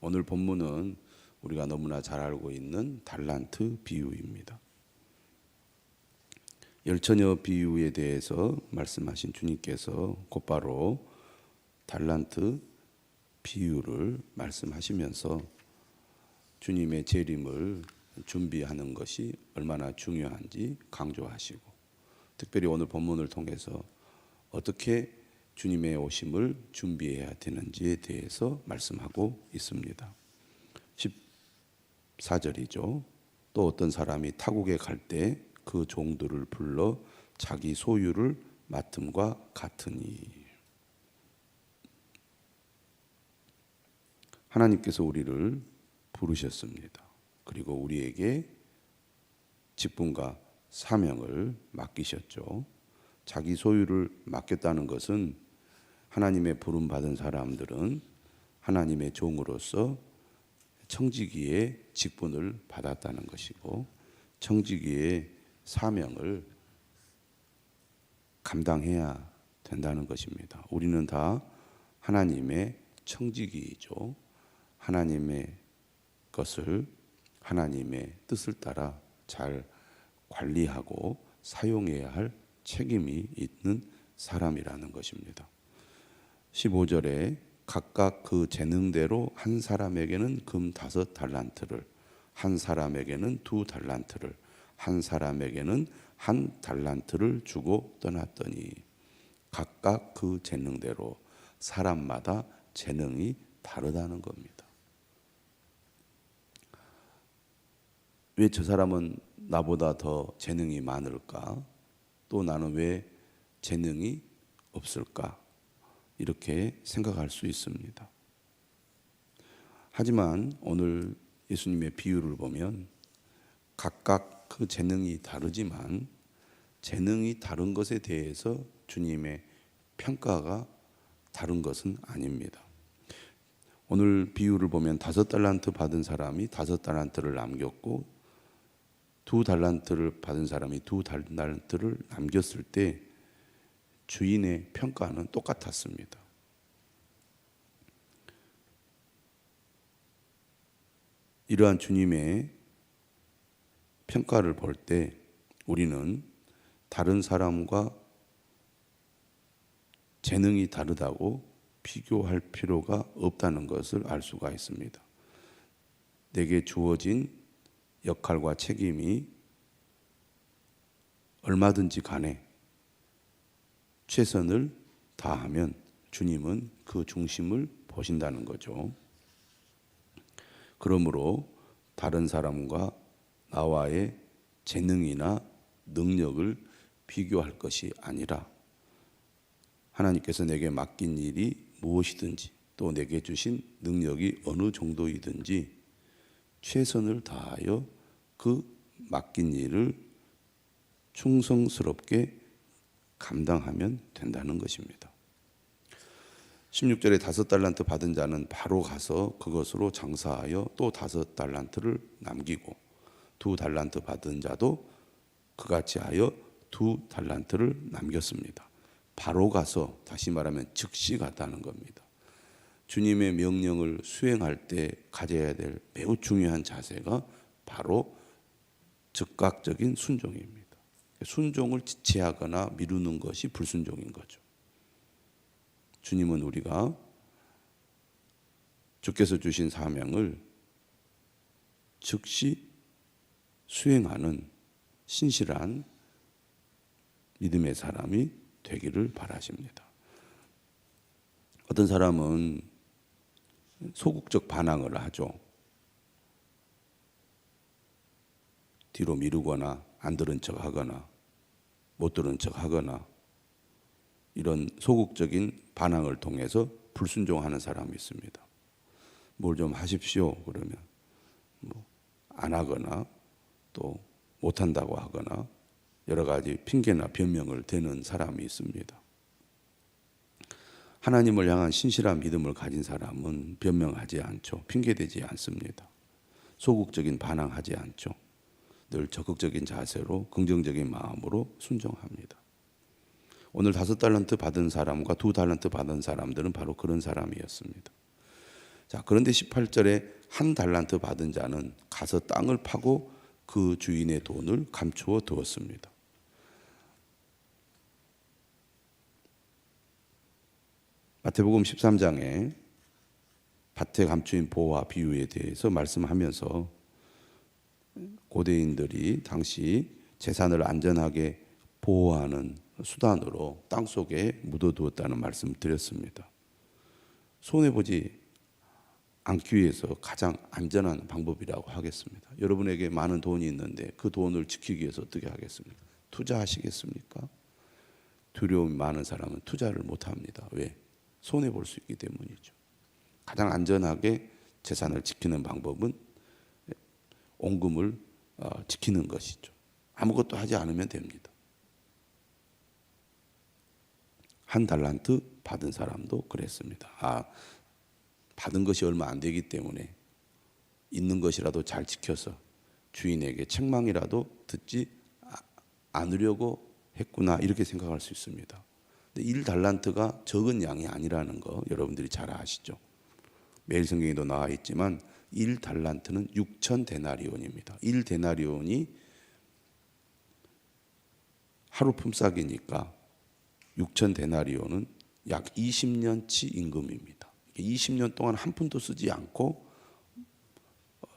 오늘 본문은 우리가 너무나 잘 알고 있는 달란트 비유입니다. 열처녀 비유에 대해서 말씀하신 주님께서 곧바로 달란트 비유를 말씀하시면서 주님의 재림을 준비하는 것이 얼마나 중요한지 강조하시고, 특별히 오늘 본문을 통해서 어떻게 주님의 오심을 준비해야 되는지에 대해서 말씀하고 있습니다. 14절이죠. 또 어떤 사람이 타국에 갈 때 그 종들을 불러 자기 소유를 맡음과 같으니. 하나님께서 우리를 부르셨습니다. 그리고 우리에게 직분과 사명을 맡기셨죠. 자기 소유를 맡겼다는 것은 하나님의 부름 받은 사람들은 하나님의 종으로서 청지기의 직분을 받았다는 것이고, 청지기의 사명을 감당해야 된다는 것입니다. 우리는 다 하나님의 청지기이죠. 하나님의 것을 하나님의 뜻을 따라 잘 관리하고 사용해야 할 책임이 있는 사람이라는 것입니다. 15절에 각각 그 재능대로 한 사람에게는 금 5달란트를, 한 사람에게는 2달란트를, 한 사람에게는 1달란트를 주고 떠났더니, 각각 그 재능대로, 사람마다 재능이 다르다는 겁니다. 왜 저 사람은 나보다 더 재능이 많을까? 또 나는 왜 재능이 없을까? 이렇게 생각할 수 있습니다. 하지만 오늘 예수님의 비유를 보면 각각 그 재능이 다르지만 재능이 다른 것에 대해서 주님의 평가가 다른 것은 아닙니다. 오늘 비유를 보면 5달란트 받은 사람이 5달란트를 남겼고, 2달란트를 받은 사람이 2달란트를 남겼을 때 주인의 평가는 똑같았습니다. 이러한 주님의 평가를 볼 때 우리는 다른 사람과 재능이 다르다고 비교할 필요가 없다는 것을 알 수가 있습니다. 내게 주어진 역할과 책임이 얼마든지 간에 최선을 다하면 주님은 그 중심을 보신다는 거죠. 그러므로 다른 사람과 나와의 재능이나 능력을 비교할 것이 아니라 하나님께서 내게 맡긴 일이 무엇이든지, 또 내게 주신 능력이 어느 정도이든지 최선을 다하여 그 맡긴 일을 충성스럽게 감당하면 된다는 것입니다. 16절에 5달란트 받은 자는 바로 가서 그것으로 장사하여 또 5달란트를 남기고, 2달란트 받은 자도 그같이 하여 2달란트를 남겼습니다. 바로 가서, 다시 말하면 즉시 갔다는 겁니다. 주님의 명령을 수행할 때 가져야 될 매우 중요한 자세가 바로 즉각적인 순종입니다. 순종을 지체하거나 미루는 것이 불순종인 거죠. 주님은 우리가 주께서 주신 사명을 즉시 수행하는 신실한 믿음의 사람이 되기를 바라십니다. 어떤 사람은 소극적 반항을 하죠. 뒤로 미루거나 안 들은 척 하거나 못 들은 척 하거나, 이런 소극적인 반항을 통해서 불순종하는 사람이 있습니다. 뭘 좀 하십시오 그러면 안 하거나 또 못한다고 하거나 여러 가지 핑계나 변명을 대는 사람이 있습니다. 하나님을 향한 신실한 믿음을 가진 사람은 변명하지 않죠. 핑계대지 않습니다. 소극적인 반항하지 않죠. 늘 적극적인 자세로 긍정적인 마음으로 순종합니다. 오늘 5달란트 받은 사람과 2달란트 받은 사람들은 바로 그런 사람이었습니다. 자, 그런데 18절에 한 달란트 받은 자는 가서 땅을 파고 그 주인의 돈을 감추어 두었습니다. 마태복음 13장에 밭에 감추인 보화 비유에 대해서 말씀하면서 고대인들이 당시 재산을 안전하게 보호하는 수단으로 땅 속에 묻어두었다는 말씀을 드렸습니다. 손해보지 않기 위해서 가장 안전한 방법이라고 하겠습니다. 여러분에게 많은 돈이 있는데 그 돈을 지키기 위해서 어떻게 하겠습니까? 투자하시겠습니까? 두려움이 많은 사람은 투자를 못합니다. 왜? 손해볼 수 있기 때문이죠. 가장 안전하게 재산을 지키는 방법은 온금을 지키는 것이죠. 아무것도 하지 않으면 됩니다. 한 달란트 받은 사람도 그랬습니다. 받은 것이 얼마 안 되기 때문에 있는 것이라도 잘 지켜서 주인에게 책망이라도 듣지 않으려고 했구나, 이렇게 생각할 수 있습니다. 근데 1달란트가 적은 양이 아니라는 거 여러분들이 잘 아시죠? 매일 성경에도 나와 있지만 1달란트는 6,000데나리온입니다. 1데나리온이 하루 품삯이니까 6,000데나리온은 약 20년치 임금입니다. 20년 동안 한 푼도 쓰지 않고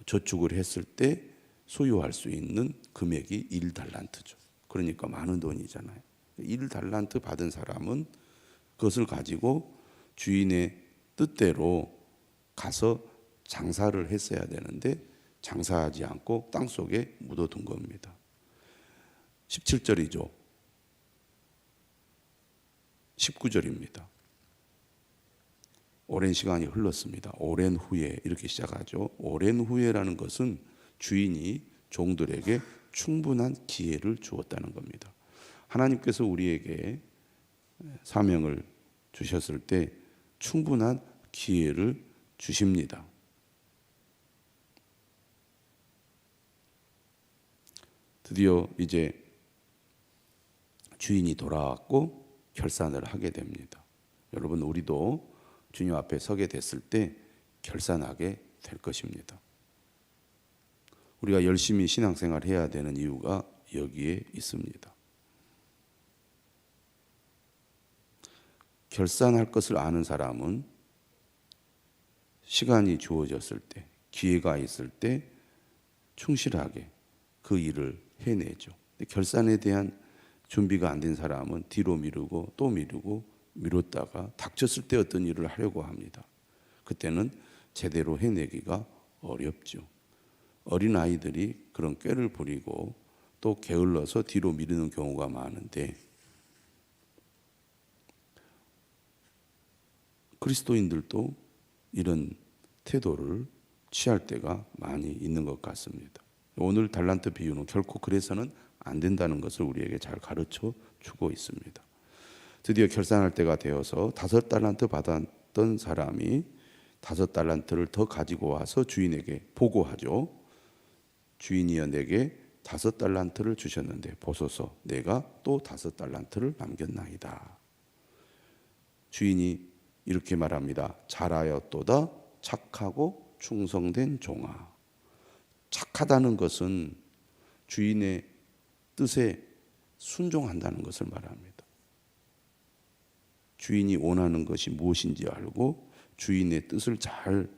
저축을 했을 때 소유할 수 있는 금액이 1달란트죠. 그러니까 많은 돈이잖아요. 1달란트 받은 사람은 그것을 가지고 주인의 뜻대로 가서 장사를 했어야 되는데 장사하지 않고 땅속에 묻어둔 겁니다. 17절이죠. 19절입니다. 오랜 시간이 흘렀습니다. 오랜 후에, 이렇게 시작하죠. 오랜 후에라는 것은 주인이 종들에게 충분한 기회를 주었다는 겁니다. 하나님께서 우리에게 사명을 주셨을 때 충분한 기회를 주십니다. 드디어 이제 주인이 돌아왔고 결산을 하게 됩니다. 여러분, 우리도 주님 앞에 서게 됐을 때 결산하게 될 것입니다. 우리가 열심히 신앙생활 해야 되는 이유가 여기에 있습니다. 결산할 것을 아는 사람은 시간이 주어졌을 때, 기회가 있을 때 충실하게 그 일을 해내죠. 근데 결산에 대한 준비가 안 된 사람은 뒤로 미루고 또 미루고 미뤘다가 닥쳤을 때 어떤 일을 하려고 합니다. 그때는 제대로 해내기가 어렵죠. 어린 아이들이 그런 꾀를 부리고 또 게을러서 뒤로 미루는 경우가 많은데, 그리스도인들도 이런 태도를 취할 때가 많이 있는 것 같습니다. 오늘 달란트 비유는 결코 그래서는 안 된다는 것을 우리에게 잘 가르쳐 주고 있습니다. 드디어 결산할 때가 되어서 5달란트 받았던 사람이 5달란트를 더 가지고 와서 주인에게 보고하죠. 주인이여, 내게 5달란트를 주셨는데 보소서, 내가 또 5달란트를 남겼나이다. 주인이 이렇게 말합니다. 잘하였도다 착하고 충성된 종아. 착하다는 것은 주인의 뜻에 순종한다는 것을 말합니다. 주인이 원하는 것이 무엇인지 알고 주인의 뜻을 잘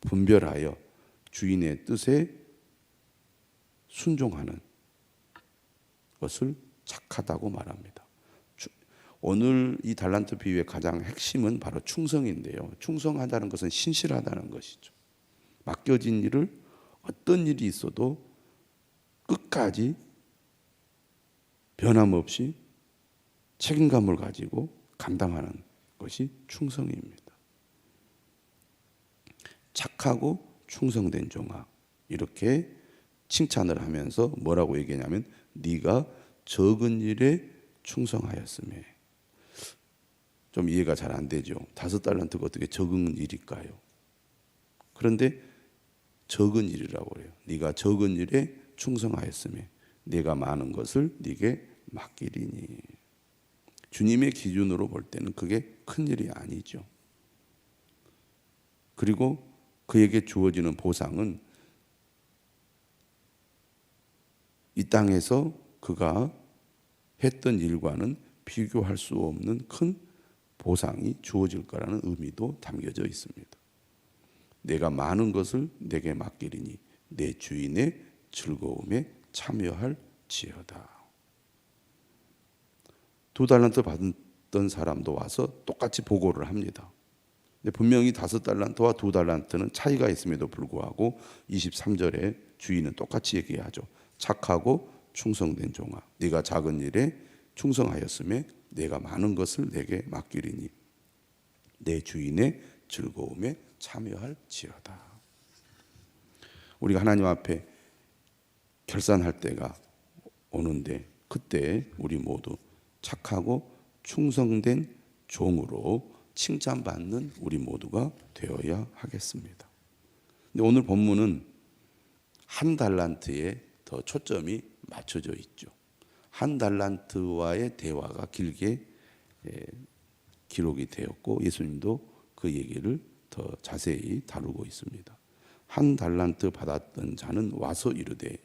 분별하여 주인의 뜻에 순종하는 것을 착하다고 말합니다. 오늘 이 달란트 비유의 가장 핵심은 바로 충성인데요. 충성하다는 것은 신실하다는 것이죠. 맡겨진 일을 어떤 일이 있어도 끝까지 변함없이 책임감을 가지고 감당하는 것이 충성입니다. 착하고 충성된 종아, 이렇게 칭찬을 하면서 뭐라고 얘기하냐면 네가 적은 일에 충성하였으며. 좀 이해가 잘 안 되죠. 5달란트가 어떻게 적은 일일까요? 그런데 적은 일이라고 해요. 네가 적은 일에 충성하였으며 내가 많은 것을 네게 맡기리니. 주님의 기준으로 볼 때는 그게 큰 일이 아니죠. 그리고 그에게 주어지는 보상은 이 땅에서 그가 했던 일과는 비교할 수 없는 큰 보상이 주어질 거라는 의미도 담겨져 있습니다. 내가 많은 것을 내게 맡기리니 내 주인의 즐거움에 참여할지어다. 2달란트 받았던 사람도 와서 똑같이 보고를 합니다. 근데 분명히 5달란트와 2달란트는 차이가 있음에도 불구하고 23절에 주인은 똑같이 얘기하죠. 착하고 충성된 종아, 네가 작은 일에 충성하였음에 내가 많은 것을 내게 맡기리니 내 주인의 즐거움에 참여할지어다. 우리가 하나님 앞에 결산할 때가 오는데 그때 우리 모두 착하고 충성된 종으로 칭찬받는 우리 모두가 되어야 하겠습니다. 근데 오늘 본문은 1달란트에 더 초점이 맞춰져 있죠. 1달란트와의 대화가 길게 기록이 되었고 예수님도 그 얘기를 더 자세히 다루고 있습니다. 1달란트 받았던 자는 와서 이르되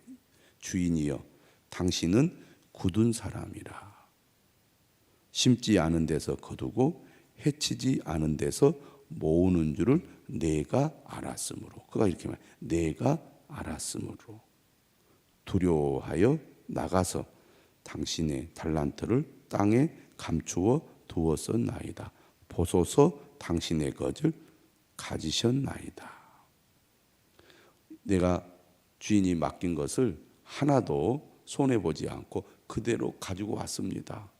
주인이여 당신은 굳은 사람이라. 심지 않은 데서 거두고 해치지 않은 데서 모으는 줄을 내가 알았으므로. 그가 이렇게 말해. 내가 알았으므로 두려워하여 나가서 당신의 달란트를 땅에 감추어 두었었나이다. 보소서 당신의 것을 가지셨나이다. 내가 주인이 맡긴 것을 하나도 손해보지 않고 그대로 가지고 왔습니다.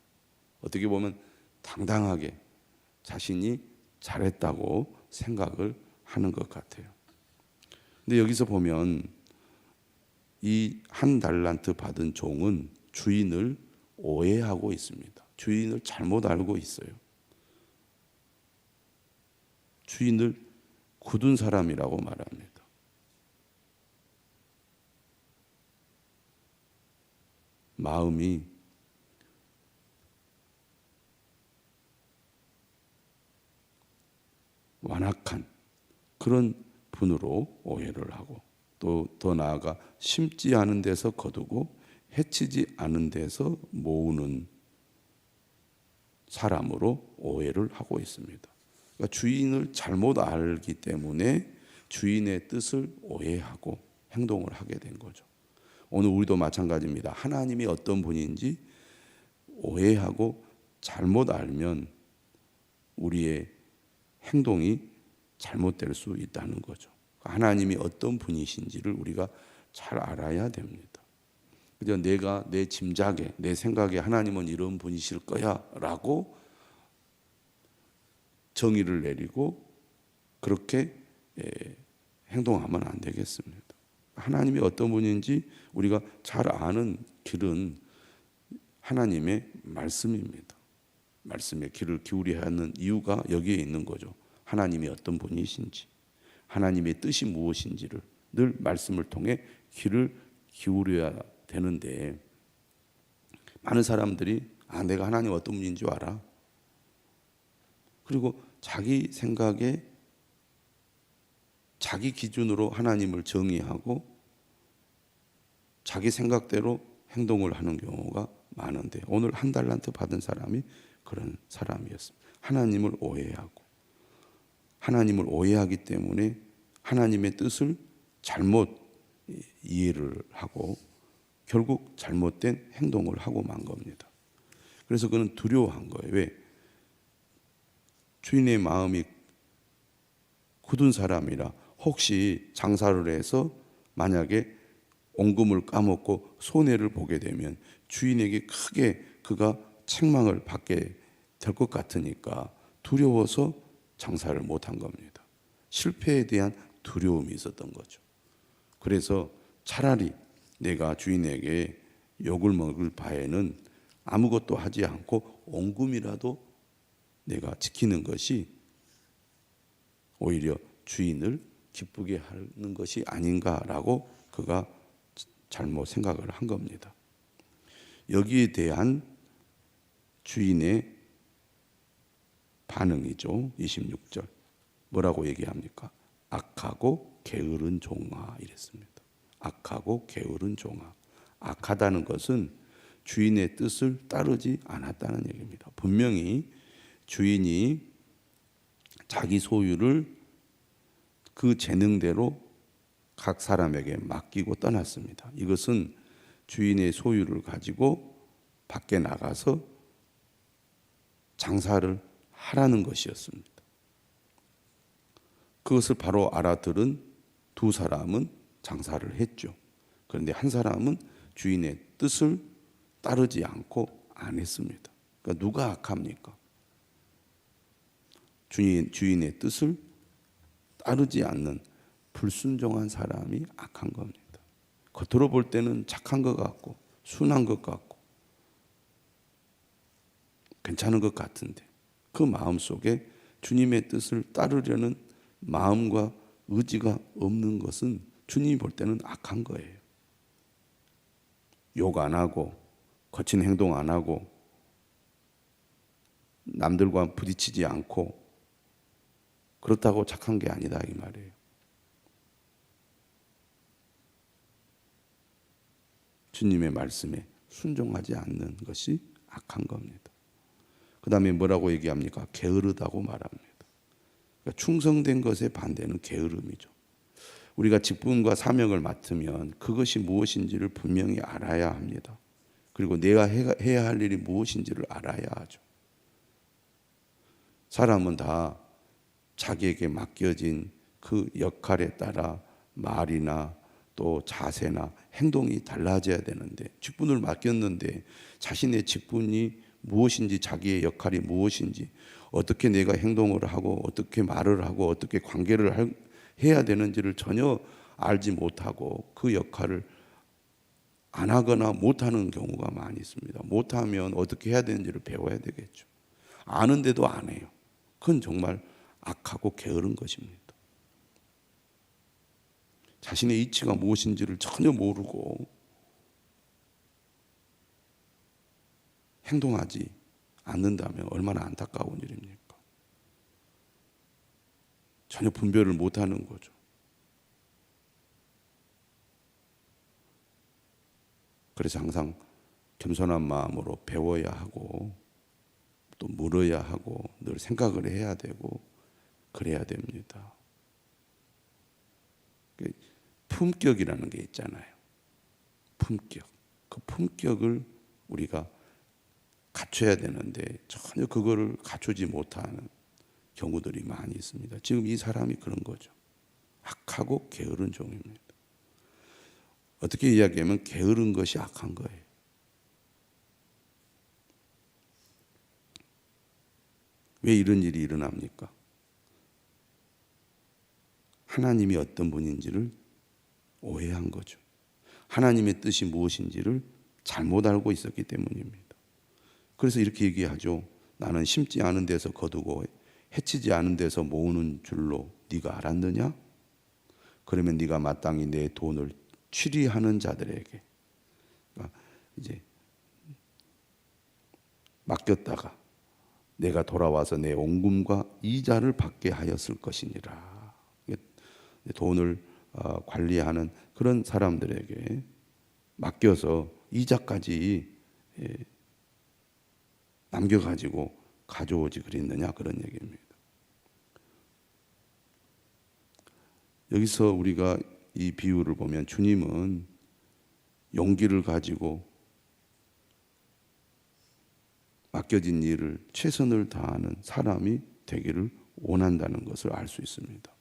어떻게 보면 당당하게 자신이 잘했다고 생각을 하는 것 같아요. 근데 여기서 보면 이 1달란트 받은 종은 주인을 오해하고 있습니다. 주인을 잘못 알고 있어요. 주인을 굳은 사람이라고 말합니다. 마음이 완악한 그런 분으로 오해를 하고 또 더 나아가 심지 않은 데서 거두고 해치지 않은 데서 모으는 사람으로 오해를 하고 있습니다. 그러니까 주인을 잘못 알기 때문에 주인의 뜻을 오해하고 행동을 하게 된 거죠. 오늘 우리도 마찬가지입니다. 하나님이 어떤 분인지 오해하고 잘못 알면 우리의 행동이 잘못될 수 있다는 거죠. 하나님이 어떤 분이신지를 우리가 잘 알아야 됩니다. 그저 내가 내 짐작에 내 생각에 하나님은 이런 분이실 거야 라고 정의를 내리고 그렇게 행동하면 안 되겠습니다. 하나님이 어떤 분인지 우리가 잘 아는 길은 하나님의 말씀입니다. 말씀에 귀를 기울여야 하는 이유가 여기에 있는 거죠. 하나님이 어떤 분이신지, 하나님의 뜻이 무엇인지를 늘 말씀을 통해 귀를 기울여야 되는데 많은 사람들이 내가 하나님 어떤 분인지 알아. 그리고 자기 생각에 자기 기준으로 하나님을 정의하고 자기 생각대로 행동을 하는 경우가 많은데 오늘 1달란트 받은 사람이 그런 사람이었습니다. 하나님을 오해하고 하나님을 오해하기 때문에 하나님의 뜻을 잘못 이해를 하고 결국 잘못된 행동을 하고 만 겁니다. 그래서 그는 두려워한 거예요. 왜? 주인의 마음이 굳은 사람이라 혹시 장사를 해서 만약에 온금을 까먹고 손해를 보게 되면 주인에게 크게 그가 책망을 받게 될 것 같으니까 두려워서 장사를 못한 겁니다. 실패에 대한 두려움이 있었던 거죠. 그래서 차라리 내가 주인에게 욕을 먹을 바에는 아무것도 하지 않고 온금이라도 내가 지키는 것이 오히려 주인을 기쁘게 하는 것이 아닌가라고 그가 잘못 생각을 한 겁니다. 여기에 대한 주인의 반응이죠. 26절 뭐라고 얘기합니까? 악하고 게으른 종아 이랬습니다. 악하고 게으른 종아. 악하다는 것은 주인의 뜻을 따르지 않았다는 얘기입니다. 분명히 주인이 자기 소유를 그 재능대로 각 사람에게 맡기고 떠났습니다. 이것은 주인의 소유를 가지고 밖에 나가서 장사를 하라는 것이었습니다. 그것을 바로 알아들은 두 사람은 장사를 했죠. 그런데 한 사람은 주인의 뜻을 따르지 않고 안 했습니다. 그러니까 누가 악합니까? 주인의 뜻을 따르지 않는 불순종한 사람이 악한 겁니다. 겉으로 볼 때는 착한 것 같고 순한 것 같고 괜찮은 것 같은데 그 마음속에 주님의 뜻을 따르려는 마음과 의지가 없는 것은 주님이 볼 때는 악한 거예요. 욕 안 하고 거친 행동 안 하고 남들과 부딪히지 않고 그렇다고 착한 게 아니다 이 말이에요. 주님의 말씀에 순종하지 않는 것이 악한 겁니다. 그 다음에 뭐라고 얘기합니까? 게으르다고 말합니다. 그러니까 충성된 것의 반대는 게으름이죠. 우리가 직분과 사명을 맡으면 그것이 무엇인지를 분명히 알아야 합니다. 그리고 내가 해야 할 일이 무엇인지를 알아야 하죠. 사람은 다 자기에게 맡겨진 그 역할에 따라 말이나 또 자세나 행동이 달라져야 되는데 직분을 맡겼는데 자신의 직분이 무엇인지 자기의 역할이 무엇인지 어떻게 내가 행동을 하고 어떻게 말을 하고 어떻게 관계를 해야 되는지를 전혀 알지 못하고 그 역할을 안 하거나 못하는 경우가 많이 있습니다. 못하면 어떻게 해야 되는지를 배워야 되겠죠. 아는데도 안 해요. 그건 정말 악하고 게으른 것입니다. 자신의 이치가 무엇인지를 전혀 모르고 행동하지 않는다면 얼마나 안타까운 일입니까? 전혀 분별을 못하는 거죠. 그래서 항상 겸손한 마음으로 배워야 하고 또 물어야 하고 늘 생각을 해야 되고 그래야 됩니다. 품격이라는 게 있잖아요. 품격. 그 품격을 우리가 갖춰야 되는데 전혀 그거를 갖추지 못하는 경우들이 많이 있습니다. 지금 이 사람이 그런 거죠. 악하고 게으른 종입니다. 어떻게 이야기하면 게으른 것이 악한 거예요. 왜 이런 일이 일어납니까? 하나님이 어떤 분인지를 오해한 거죠. 하나님의 뜻이 무엇인지를 잘못 알고 있었기 때문입니다. 그래서 이렇게 얘기하죠. 나는 심지 않은 데서 거두고 해치지 않은 데서 모으는 줄로 네가 알았느냐? 그러면 네가 마땅히 내 돈을 취리하는 자들에게 이제 맡겼다가 내가 돌아와서 내 원금과 이자를 받게 하였을 것이니라. 돈을 관리하는 그런 사람들에게 맡겨서 이자까지 남겨가지고 가져오지 그랬느냐 그런 얘기입니다. 여기서 우리가 이 비유를 보면 주님은 용기를 가지고 맡겨진 일을 최선을 다하는 사람이 되기를 원한다는 것을 알 수 있습니다.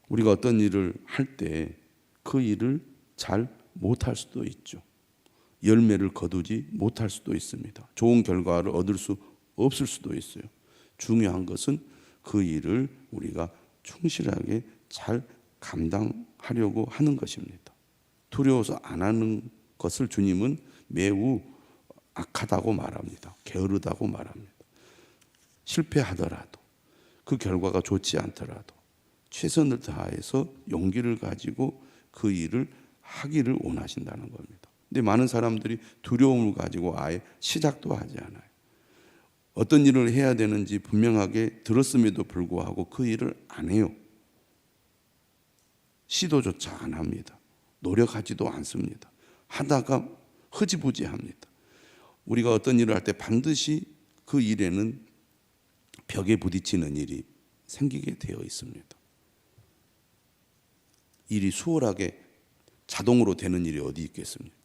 우리가 어떤 일을 할 때 그 일을 잘 못할 수도 있죠. 열매를 거두지 못할 수도 있습니다. 좋은 결과를 얻을 수 없을 수도 있어요. 중요한 것은 그 일을 우리가 충실하게 잘 감당하려고 하는 것입니다. 두려워서 안 하는 것을 주님은 매우 악하다고 말합니다. 게으르다고 말합니다. 실패하더라도 그 결과가 좋지 않더라도 최선을 다해서 용기를 가지고 그 일을 하기를 원하신다는 겁니다. 근데 많은 사람들이 두려움을 가지고 아예 시작도 하지 않아요. 어떤 일을 해야 되는지 분명하게 들었음에도 불구하고 그 일을 안 해요. 시도조차 안 합니다. 노력하지도 않습니다. 하다가 흐지부지합니다. 우리가 어떤 일을 할 때 반드시 그 일에는 벽에 부딪히는 일이 생기게 되어 있습니다. 일이 수월하게 자동으로 되는 일이 어디 있겠습니까?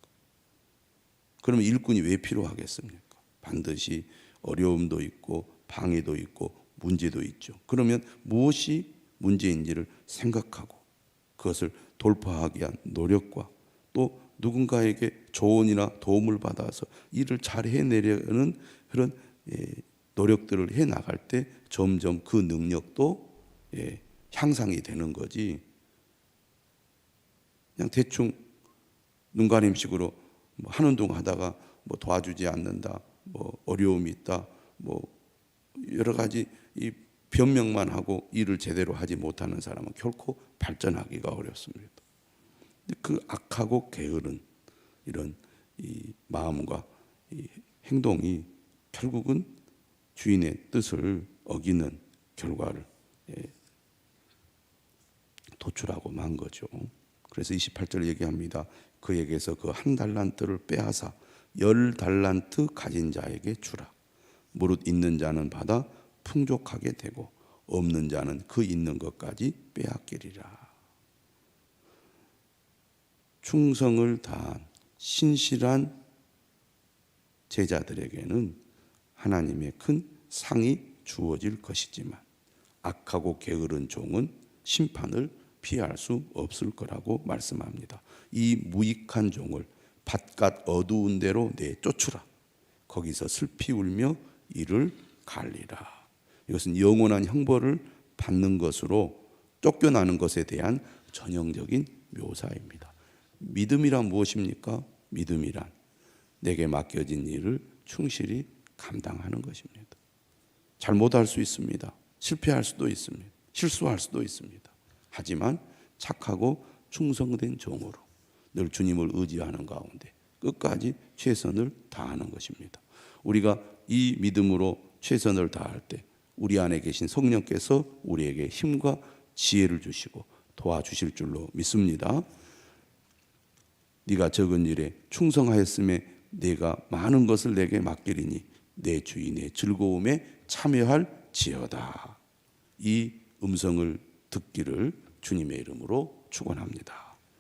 그러면 일꾼이 왜 필요하겠습니까? 반드시 어려움도 있고 방해도 있고 문제도 있죠. 그러면 무엇이 문제인지를 생각하고 그것을 돌파하기 위한 노력과 또 누군가에게 조언이나 도움을 받아서 일을 잘 해내려는 그런 노력들을 해 나갈 때 점점 그 능력도 향상이 되는 거지. 그냥 대충 눈가림식으로 하는 둥 하다가 도와주지 않는다, 어려움이 있다, 여러 가지 이 변명만 하고 일을 제대로 하지 못하는 사람은 결코 발전하기가 어렵습니다. 그 악하고 게으른 이런 이 마음과 이 행동이 결국은 주인의 뜻을 어기는 결과를 도출하고 만 거죠. 그래서 28절 얘기합니다. 그에게서 그 한 달란트를 빼앗아 10달란트 가진 자에게 주라. 무릇 있는 자는 받아 풍족하게 되고 없는 자는 그 있는 것까지 빼앗기리라. 충성을 다한 신실한 제자들에게는 하나님의 큰 상이 주어질 것이지만 악하고 게으른 종은 심판을 피할 수 없을 거라고 말씀합니다. 이 무익한 종을 바깥 어두운 데로 내쫓으라. 거기서 슬피 울며 이를 갈리라. 이것은 영원한 형벌을 받는 것으로 쫓겨나는 것에 대한 전형적인 묘사입니다. 믿음이란 무엇입니까? 믿음이란 내게 맡겨진 일을 충실히 감당하는 것입니다. 잘못할 수 있습니다. 실패할 수도 있습니다. 실수할 수도 있습니다. 하지만 착하고 충성된 종으로 늘 주님을 의지하는 가운데 끝까지 최선을 다하는 것입니다. 우리가 이 믿음으로 최선을 다할 때 우리 안에 계신 성령께서 우리에게 힘과 지혜를 주시고 도와주실 줄로 믿습니다. 네가 적은 일에 충성하였음에 내가 많은 것을 내게 맡기리니 내 주인의 즐거움에 참여할지어다. 이 음성을 듣기를 주님의 이름으로 축원합니다.